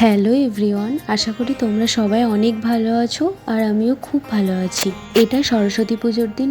Hello everyone, আশা করি তোমরা সবাই অনেক ভালো আছো আর আমিও খুব ভালো আছি। এটা সরস্বতী পুজোর দিন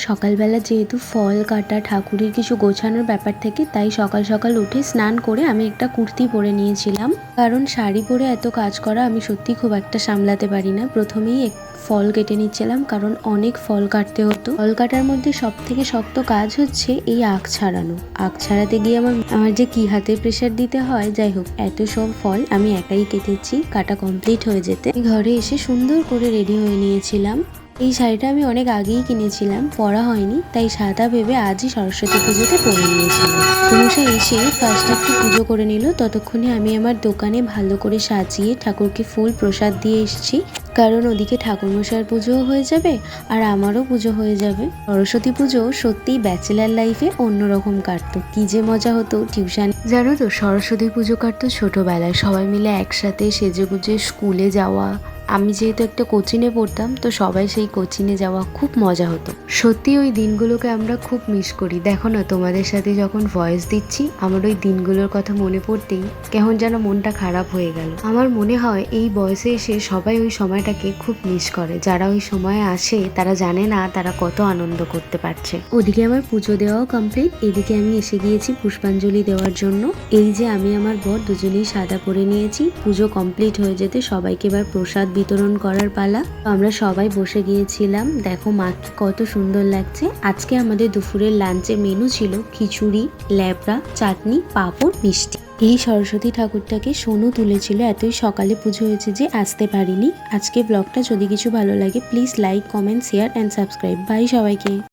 সকালবেলা যেহেতু ফল কাটা ঠাকুরের কিছু গোছানোর ব্যাপার থেকে, তাই সকাল সকাল উঠে স্নান করে আমি একটা কুর্তি পরে নিয়েছিলাম। কারণ শাড়ি পরে এত কাজ করা আমি সত্যি খুব একটা সামলাতে পারি না। প্রথমেই ফল কেটে নিচ্ছিলাম, কারণ অনেক ফল কাটতে হতো। ফল কাটার মধ্যে সব থেকে শক্ত কাজ হচ্ছে এই আখ ছাড়ানো। আখ ছাড়াতে গিয়ে আমার যে কি হাতে প্রেশার দিতে হয়। যাই হোক, এত সব ফল আমি একাই কেটেছি। কাটা কমপ্লিট হয়ে যেতে ঘরে এসে সুন্দর করে রেডি হয়ে নিয়েছিলাম। এই শাড়িটা আমি অনেক আগেই কিনেছিলাম, পরা হয়নি, তাই সাদা ভেবে আজই সরস্বতী পুজোতে পরে নিয়েছিলাম। মশাই এসে ফার্স্ট একটু পুজো করে নিল, ততক্ষণে আমি আমার দোকানে ভালো করে সাজিয়ে ঠাকুরকে ফুল প্রসাদ দিয়ে এসেছি। কারণ ওদিকে ঠাকুরমশাইয়ের পুজোও হয়ে যাবে আর আমারও পুজো হয়ে যাবে। সরস্বতী পুজো সত্যিই ব্যাচেলার লাইফে অন্যরকম কাটতো। কি যে মজা হতো টিউশন। জানো তো, সরস্বতী পুজো কাটতো ছোটবেলায় সবাই মিলে একসাথে সেজেগুজে স্কুলে যাওয়া। আমি যেহেতু একটা কোচিনে পড়তাম, তো সবাই সেই কোচিনে যাওয়া খুব মজা হতো। সত্যি ওই দিনগুলোকে আমরা খুব মিস করি। দেখো না, তোমাদের সাথে যখন ভয়েস দিচ্ছি আমার ওই দিনগুলোর কথা মনে পড়তেই কেমন যেন মনটা খারাপ হয়ে গেল। আমার মনে হয় এই বয়সে এসে সবাই ওই সময়টাকে খুব মিস করে। যারা ওই সময়ে আসে তারা জানে না তারা কত আনন্দ করতে পারছে। ওদিকে আমার পুজো দেওয়াও কমপ্লিট, এদিকে আমি এসে গিয়েছি পুষ্পাঞ্জলি দেওয়ার জন্য। এই যে আমি আমার বর দুজনেই সাদা পরে নিয়েছি। পুজো কমপ্লিট হয়ে যেতে সবাইকে এবার প্রসাদ বিতরণ করার পালা। আমরা সবাই বসে গিয়েছিলাম। দেখো মাকে কত সুন্দর লাগছে। আজকে আমাদের দুপুরের লাঞ্চে মেনু ছিল খিচুড়ি, ল্যাবড়া, চাটনি, পাঁপড়, মিষ্টি। এই সরস্বতী ঠাকুরটাকে সোনু তুলেছিল, এতই সকালে পুজো হয়েছে যে আসতে পারিনি। আজকে ব্লগটা যদি কিছু ভালো লাগে please like, comment, share and subscribe. Bye সবাইকে।